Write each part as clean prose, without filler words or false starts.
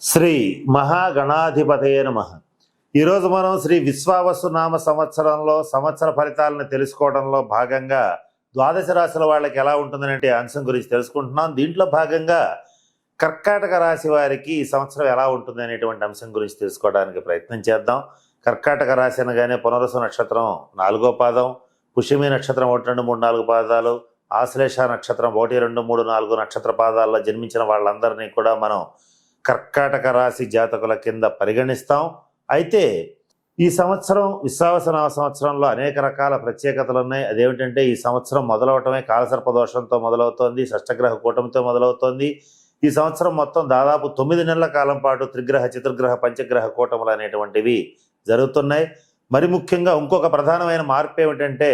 శ్రీ మహాగణాధిపతయ నమః. ఈరోజు మనం శ్రీ విశ్వావసు నామ సంవత్సరంలో సంవత్సర ఫలితాలను తెలుసుకోవడంలో భాగంగా ద్వాదశ రాశుల వాళ్ళకి ఎలా ఉంటుందనే అంశం గురించి తెలుసుకుంటున్నాం. దీంట్లో భాగంగా కర్కాటక రాశి వారికి ఈ సంవత్సరం ఎలా ఉంటుంది అనేటువంటి అంశం గురించి తెలుసుకోవడానికి ప్రయత్నం చేద్దాం. కర్కాటక రాశి అనగానే పునరుసు నక్షత్రం 4వ పాదం, పుష్యమి నక్షత్రం 1, 2, 3, 4 పాదాలు, ఆశ్లేష నక్షత్రం 1, 2, 3, 4 నక్షత్ర పాదాల్లో జన్మించిన వాళ్ళందరినీ కూడా మనం కర్కాటక రాశి జాతకుల కింద పరిగణిస్తాం. అయితే ఈ సంవత్సరం విశ్వావసనామ సంవత్సరంలో అనేక రకాల ప్రత్యేకతలు ఉన్నాయి. అదేమిటంటే ఈ సంవత్సరం మొదలవటమే కాలసర్ప దోషంతో మొదలవుతోంది, షష్టగ్రహ కూటమితో మొదలవుతోంది. ఈ సంవత్సరం మొత్తం దాదాపు 9 నెలల కాలం పాటు త్రిగ్రహ, చతుర్గ్రహ, పంచగ్రహ కూటములు అనేటువంటివి జరుగుతున్నాయి. మరి ముఖ్యంగా ఇంకొక ప్రధానమైన మార్పు ఏమిటంటే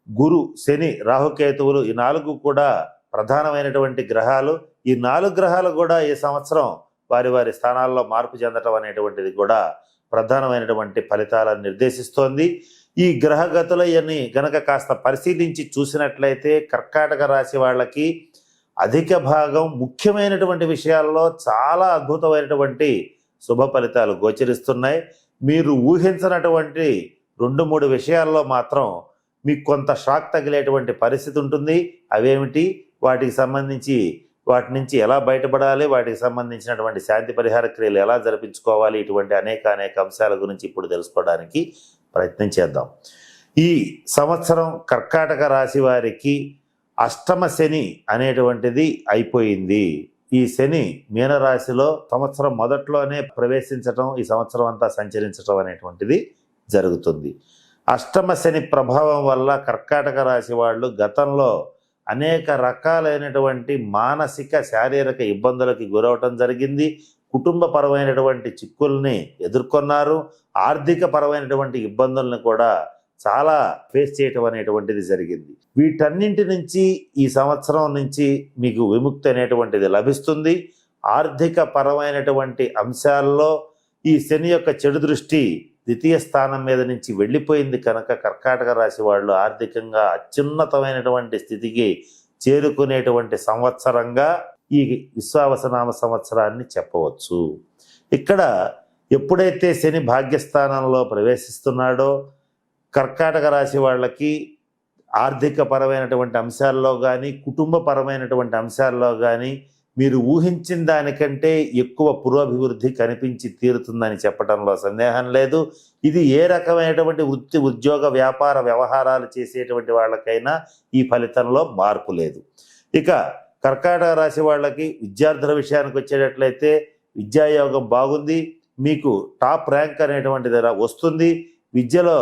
గురు, శని, రాహుకేతువులు ఈ 4 కూడా ప్రధానమైనటువంటి గ్రహాలు. ఈ 4 గ్రహాలు కూడా ఈ సంవత్సరం వారి వారి స్థానాల్లో మార్పు చెందటం అనేటువంటిది కూడా ప్రధానమైనటువంటి ఫలితాలను నిర్దేశిస్తోంది. ఈ గ్రహగతులని గనక కాస్త పరిశీలించి చూసినట్లయితే కర్కాటక రాశి వాళ్ళకి అధిక భాగం ముఖ్యమైనటువంటి విషయాల్లో చాలా అద్భుతమైనటువంటి శుభ ఫలితాలు గోచరిస్తున్నాయి. మీరు ఊహించినటువంటి 2-3 విషయాల్లో మాత్రం మీకు కొంత షాక్ తగిలేటువంటి పరిస్థితి ఉంటుంది. అవేమిటి, వాటి నుంచి ఎలా బయటపడాలి, వాటికి సంబంధించినటువంటి శాంతి పరిహార క్రియలు ఎలా జరిపించుకోవాలి, ఇటువంటి అనేక అంశాల గురించి ఇప్పుడు తెలుసుకోవడానికి ప్రయత్నం చేద్దాం. ఈ సంవత్సరం కర్కాటక రాశి వారికి అష్టమ శని అనేటువంటిది అయిపోయింది. ఈ శని మీనరాశిలో సంవత్సరం మొదట్లోనే ప్రవేశించటం, ఈ సంవత్సరం అంతా సంచరించటం అనేటువంటిది జరుగుతుంది. అష్టమ శని ప్రభావం వల్ల కర్కాటక రాశి వాళ్ళు గతంలో అనేక రకాలైనటువంటి మానసిక, శారీరక ఇబ్బందులకి గురవటం జరిగింది. కుటుంబపరమైనటువంటి చిక్కుల్ని ఎదుర్కొన్నారు. ఆర్థిక పరమైనటువంటి ఇబ్బందులను కూడా చాలా ఫేస్ చేయటం అనేటువంటిది జరిగింది. వీటన్నింటి నుంచి ఈ సంవత్సరం నుంచి మీకు విముక్తి అనేటువంటిది లభిస్తుంది. ఆర్థిక పరమైనటువంటి అంశాల్లో ఈ శని యొక్క చెడు దృష్టి ద్వితీయ స్థానం మీద నుంచి వెళ్ళిపోయింది కనుక కర్కాటక రాశి వాళ్ళు ఆర్థికంగా అత్యున్నతమైనటువంటి స్థితికి చేరుకునేటువంటి సంవత్సరంగా ఈ విశ్వావసనామ సంవత్సరాన్ని చెప్పవచ్చు. ఇక్కడ ఎప్పుడైతే శని భాగ్యస్థానంలో ప్రవేశిస్తున్నాడో కర్కాటక రాశి వాళ్ళకి ఆర్థిక పరమైనటువంటి అంశాల్లో కానీ, కుటుంబపరమైనటువంటి అంశాల్లో కానీ మీరు ఊహించిన దానికంటే ఎక్కువ పురోభివృద్ధి కనిపించి తీరుతుందని చెప్పడంలో సందేహం లేదు. ఇది ఏ రకమైనటువంటి వృత్తి, ఉద్యోగ, వ్యాపార వ్యవహారాలు చేసేటువంటి వాళ్ళకైనా ఈ ఫలితంలో మార్పు లేదు. ఇక కర్కాటక రాశి వాళ్ళకి విద్యార్థుల విషయానికి వచ్చేటట్లయితే విద్యాయోగం బాగుంది. మీకు టాప్ ర్యాంక్ అనేటువంటిది వస్తుంది. విద్యలో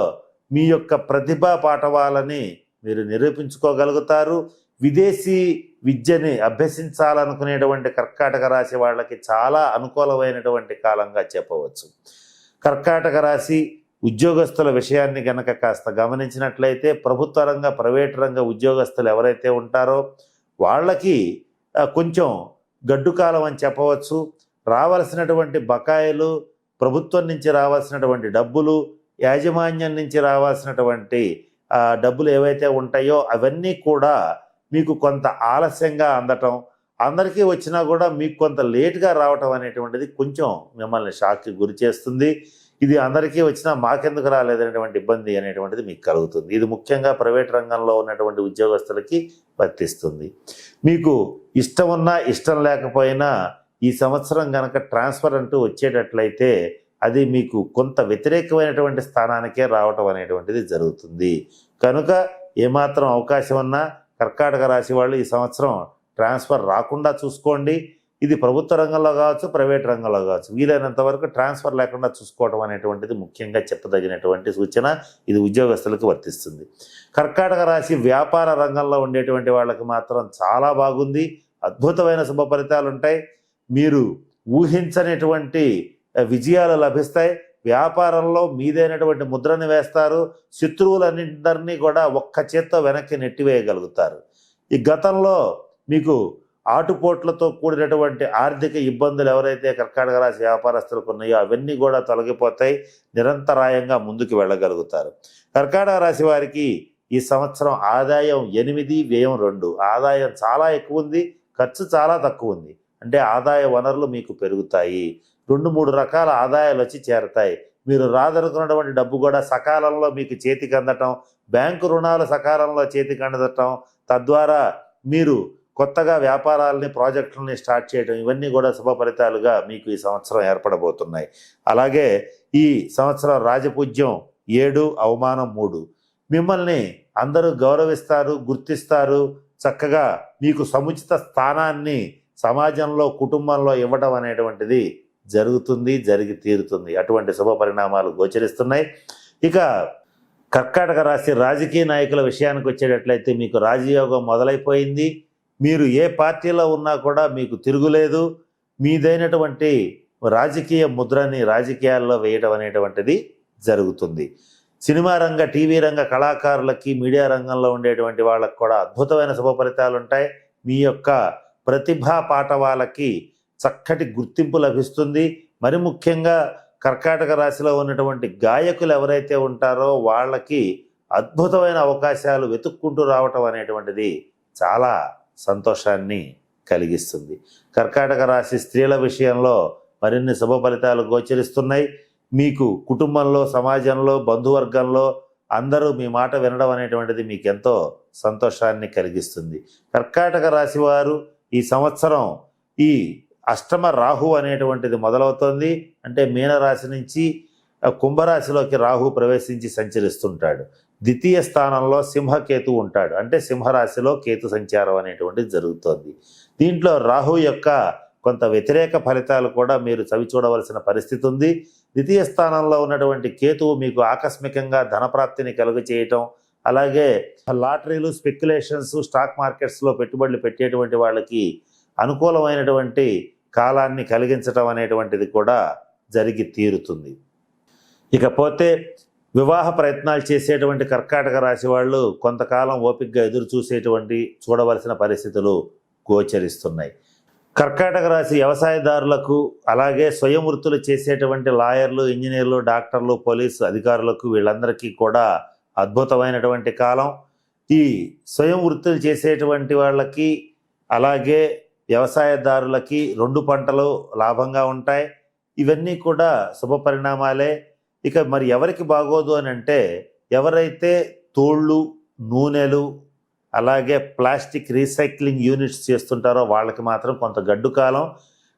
మీ యొక్క ప్రతిభా పాఠవాలని మీరు నిరూపించుకోగలుగుతారు. విదేశీ విద్యని అభ్యసించాలనుకునేటువంటి కర్కాటక రాశి వాళ్ళకి చాలా అనుకూలమైనటువంటి కాలంగా చెప్పవచ్చు. కర్కాటక రాశి ఉద్యోగస్తుల విషయాన్ని గనక కాస్త గమనించినట్లయితే ప్రభుత్వ రంగ, ప్రైవేట్ రంగ ఉద్యోగస్తులు ఎవరైతే ఉంటారో వాళ్ళకి కొంచెం గడ్డు కాలం అని చెప్పవచ్చు. రావాల్సినటువంటి బకాయిలు, ప్రభుత్వం నుంచి రావాల్సినటువంటి డబ్బులు, యాజమాన్యం నుంచి రావాల్సినటువంటి డబ్బులు ఏవైతే ఉంటాయో అవన్నీ కూడా మీకు కొంత ఆలస్యంగా అందటం, అందరికీ వచ్చినా కూడా మీకు కొంత లేట్గా రావటం అనేటువంటిది కొంచెం మిమ్మల్ని షాక్కి గురి చేస్తుంది. ఇది అందరికీ వచ్చినా మాకెందుకు రాలేదనేటువంటి ఇబ్బంది అనేటువంటిది మీకు కలుగుతుంది. ఇది ముఖ్యంగా ప్రైవేట్ రంగంలో ఉన్నటువంటి ఉద్యోగస్తులకి వర్తిస్తుంది. మీకు ఇష్టం ఉన్నా ఇష్టం లేకపోయినా ఈ సంవత్సరం కనుక ట్రాన్స్ఫర్ అంటూ వచ్చేటట్లయితే అది మీకు కొంత వ్యతిరేకమైనటువంటి స్థానానికే రావటం అనేటువంటిది జరుగుతుంది. కనుక ఏమాత్రం అవకాశం ఉన్నా కర్కాటక రాశి వాళ్ళు ఈ సంవత్సరం ట్రాన్స్ఫర్ రాకుండా చూసుకోండి. ఇది ప్రభుత్వ రంగంలో కావచ్చు, ప్రైవేట్ రంగంలో కావచ్చు, వీలైనంత వరకు ట్రాన్స్ఫర్ లేకుండా చూసుకోవడం అనేటువంటిది ముఖ్యంగా చెప్పదగినటువంటి సూచన. ఇది ఉద్యోగస్తులకు వర్తిస్తుంది. కర్కాటక రాశి వ్యాపార రంగంలో ఉండేటువంటి వాళ్ళకి మాత్రం చాలా బాగుంది. అద్భుతమైన శుభ ఫలితాలు ఉంటాయి. మీరు ఊహించనేటువంటి విజయాలు లభిస్తాయి. వ్యాపారంలో మీదైనటువంటి ముద్రని వేస్తారు. శత్రువులన్నింటినీ కూడా ఒక్క చేత్తో వెనక్కి నెట్టివేయగలుగుతారు. ఈ గతంలో మీకు ఆటుపోట్లతో కూడినటువంటి ఆర్థిక ఇబ్బందులు ఎవరైతే కర్కాటక రాశి వ్యాపారస్తులకు ఉన్నాయో అవన్నీ కూడా తొలగిపోతాయి. నిరంతరాయంగా ముందుకు వెళ్ళగలుగుతారు. కర్కాటక రాశి వారికి ఈ సంవత్సరం ఆదాయం 8, వ్యయం 2. ఆదాయం చాలా ఎక్కువ ఉంది, ఖర్చు చాలా తక్కువ ఉంది. అంటే ఆదాయ వనరులు మీకు పెరుగుతాయి. 2-3 రకాల ఆదాయాలు వచ్చి చేరతాయి. మీరు రాదనుకున్నటువంటి డబ్బు కూడా సకాలంలో మీకు చేతికి అందటం, బ్యాంకు రుణాలు సకాలంలో చేతికి అందటం, తద్వారా మీరు కొత్తగా వ్యాపారాలని ప్రాజెక్టులని స్టార్ట్ చేయడం, ఇవన్నీ కూడా శుభ ఫలితాలుగా మీకు ఈ సంవత్సరం ఏర్పడబోతున్నాయి. అలాగే ఈ సంవత్సరం రాజపూజ్యం 7, అవమానం 3. మిమ్మల్ని అందరూ గౌరవిస్తారు, గుర్తిస్తారు. చక్కగా మీకు సముచిత స్థానాన్ని సమాజంలో, కుటుంబంలో ఇవ్వడం అనేటువంటిది జరుగుతుంది, జరిగి తీరుతుంది. అటువంటి శుభ పరిణామాలు గోచరిస్తున్నాయి. ఇక కర్కాటక రాశి రాజకీయ నాయకుల విషయానికి వచ్చేటట్లయితే మీకు రాజయోగం మొదలైపోయింది. మీరు ఏ పార్టీలో ఉన్నా కూడా మీకు తిరుగులేదు. మీదైనటువంటి రాజకీయ ముద్రని రాజకీయాల్లో వేయడం అనేటువంటిది జరుగుతుంది. సినిమా రంగ, టీవీ రంగ కళాకారులకి, మీడియా రంగంలో ఉండేటువంటి వాళ్ళకి కూడా అద్భుతమైన శుభ ఫలితాలు ఉంటాయి. మీ యొక్క ప్రతిభా పాటవాలకి చక్కటి గుర్తింపు లభిస్తుంది. మరి ముఖ్యంగా కర్కాటక రాశిలో ఉన్నటువంటి గాయకులు ఎవరైతే ఉంటారో వాళ్ళకి అద్భుతమైన అవకాశాలు వెతుక్కుంటూ రావటం అనేటువంటిది చాలా సంతోషాన్ని కలిగిస్తుంది. కర్కాటక రాశి స్త్రీల విషయంలో మరిన్ని శుభ ఫలితాలు గోచరిస్తున్నాయి. మీకు కుటుంబంలో, సమాజంలో, బంధువర్గంలో అందరూ మీ మాట వినడం అనేటువంటిది మీకు ఎంతో సంతోషాన్ని కలిగిస్తుంది. కర్కాటక రాశి వారు ఈ సంవత్సరం ఈ అష్టమ రాహు అనేటువంటిది మొదలవుతుంది. అంటే మీనరాశి నుంచి కుంభరాశిలోకి రాహు ప్రవేశించి సంచరిస్తుంటాడు. ద్వితీయ స్థానంలో సింహకేతు ఉంటాడు. అంటే సింహరాశిలో కేతు సంచారం అనేటువంటిది జరుగుతోంది. దీంట్లో రాహు యొక్క కొంత వ్యతిరేక ఫలితాలు కూడా మీరు చవి చూడవలసిన పరిస్థితి ఉంది. ద్వితీయ స్థానంలో ఉన్నటువంటి కేతువు మీకు ఆకస్మికంగా ధనప్రాప్తిని కలుగ చేయటం, అలాగే లాటరీలు, స్పెక్యులేషన్స్, స్టాక్ మార్కెట్స్లో పెట్టుబడులు పెట్టేటువంటి వాళ్ళకి అనుకూలమైనటువంటి కాలాన్ని కలిగించటం అనేటువంటిది కూడా జరిగి తీరుతుంది. ఇకపోతే వివాహ ప్రయత్నాలు చేసేటువంటి కర్కాటక రాశి వాళ్ళు కొంతకాలం ఓపికగా ఎదురు చూడవలసిన పరిస్థితులు గోచరిస్తున్నాయి. కర్కాటక రాశి వ్యవసాయదారులకు, అలాగే స్వయం వృత్తులు చేసేటువంటి లాయర్లు, ఇంజనీర్లు, డాక్టర్లు, పోలీసు అధికారులకు, వీళ్ళందరికీ కూడా అద్భుతమైనటువంటి కాలం. ఈ స్వయం వృత్తులు చేసేటువంటి వాళ్ళకి, అలాగే వ్యవసాయదారులకి 2 పంటలు లాభంగా ఉంటాయి. ఇవన్నీ కూడా శుభ పరిణామాలే. ఇక మరి ఎవరికి బాగోదు అని అంటే, ఎవరైతే తోళ్ళు, నూనెలు, అలాగే ప్లాస్టిక్ రీసైక్లింగ్ యూనిట్స్ చేస్తుంటారో వాళ్ళకి మాత్రం కొంత గడ్డు కాలం.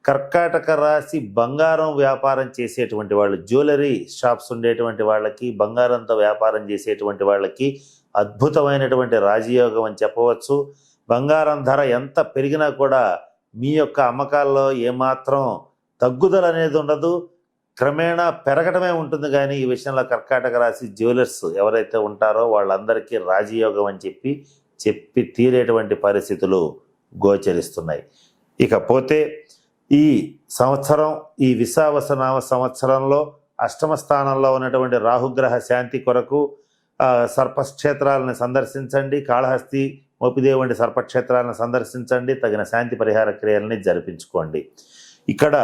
కర్కాటక రాశి బంగారం వ్యాపారం చేసేటువంటి వాళ్ళు, జ్యువెలరీ షాప్స్ ఉండేటువంటి వాళ్ళకి, బంగారంతో వ్యాపారం చేసేటువంటి వాళ్ళకి అద్భుతమైనటువంటి రాజయోగం అని చెప్పవచ్చు. బంగారం ధర ఎంత పెరిగినా కూడా మీ యొక్క అమ్మకాల్లో ఏమాత్రం తగ్గుదల అనేది ఉండదు, క్రమేణా పెరగడమే ఉంటుంది. కానీ ఈ విషయంలో కర్కాటక రాశి జ్యువెలర్స్ ఎవరైతే ఉంటారో వాళ్ళందరికీ రాజయోగం అని చెప్పి తీరేటువంటి పరిస్థితులు గోచరిస్తున్నాయి. ఇకపోతే ఈ సంవత్సరం, ఈ విశావసనామ సంవత్సరంలో అష్టమ స్థానంలో ఉన్నటువంటి రాహుగ్రహ శాంతి కొరకు సర్పక్షేత్రాలను సందర్శించండి. కాళహస్తి, మోపిదేవి వంటి సర్పక్షేత్రాలను సందర్శించండి. తగిన శాంతి పరిహార క్రియలని జరిపించుకోండి. ఇక్కడ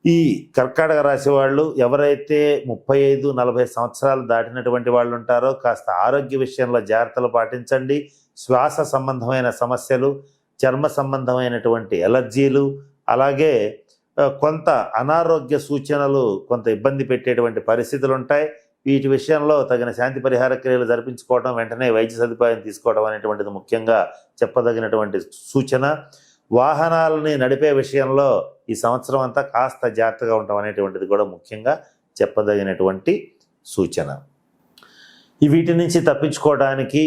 ఈ కర్కాటక రాశి వాళ్ళు ఎవరైతే 35-40 సంవత్సరాలు దాటినటువంటి వాళ్ళు ఉంటారో కాస్త ఆరోగ్య విషయంలో జాగ్రత్తలు పాటించండి. శ్వాస సంబంధమైన సమస్యలు, చర్మ సంబంధమైనటువంటి ఎలర్జీలు, అలాగే కొంత అనారోగ్య సూచనలు కొంత ఇబ్బంది పెట్టేటువంటి పరిస్థితులు ఉంటాయి. వీటి విషయంలో తగిన శాంతి పరిహార క్రియలు జరిపించుకోవడం, వెంటనే వైద్య సదుపాయం తీసుకోవడం అనేటువంటిది ముఖ్యంగా చెప్పదగినటువంటి సూచన. వాహనాలని నడిపే విషయంలో ఈ సంవత్సరం అంతా కాస్త జాగ్రత్తగా ఉండటం అనేటువంటిది కూడా ముఖ్యంగా చెప్పదగినటువంటి సూచన. వీటి నుంచి తప్పించుకోవడానికి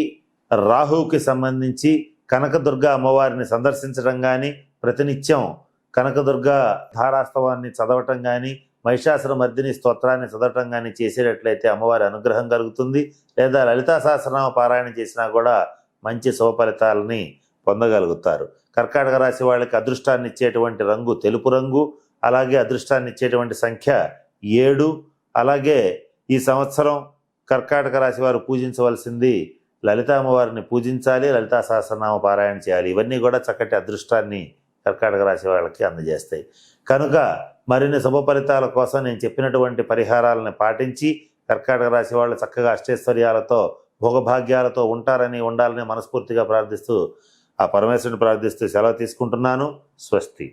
రాహువుకి సంబంధించి కనకదుర్గ అమ్మవారిని సందర్శించడం కానీ, ప్రతినిత్యం కనకదుర్గ ధారాస్తవాన్ని చదవటం కానీ, మహిషాసుర మర్దిని స్తోత్రాన్ని చదవటం కానీ చేసేటట్లయితే అమ్మవారి అనుగ్రహం కలుగుతుంది. లేదా లలితా సహస్రనామ పారాయణ చేసినా కూడా మంచి శుభ ఫలితాలని పొందగలుగుతారు. కర్కాటక రాశి వాళ్ళకి అదృష్టాన్ని ఇచ్చేటువంటి రంగు తెలుపు రంగు, అలాగే అదృష్టాన్ని ఇచ్చేటువంటి సంఖ్య 7. అలాగే ఈ సంవత్సరం కర్కాటక రాశి వారు పూజించవలసింది లలితా అమ్మవారిని పూజించాలి, లలితా సహస్రనామ పారాయణ చేయాలి. ఇవన్నీ కూడా చక్కటి అదృష్టాన్ని కర్కాటక రాశి వాళ్ళకి అందజేస్తాయి. కనుక మరిన్ని శుభ ఫలితాల కోసం నేను చెప్పినటువంటి పరిహారాలను పాటించి కర్కాటక రాశి వాళ్ళు చక్కగా అష్టైశ్వర్యాలతో, భోగభాగ్యాలతో ఉండాలని మనస్ఫూర్తిగా ప్రార్థిస్తూ, ఆ పరమేశ్వరుని ప్రార్థిస్తూ సెలవు తీసుకుంటున్నాను. స్వస్తి.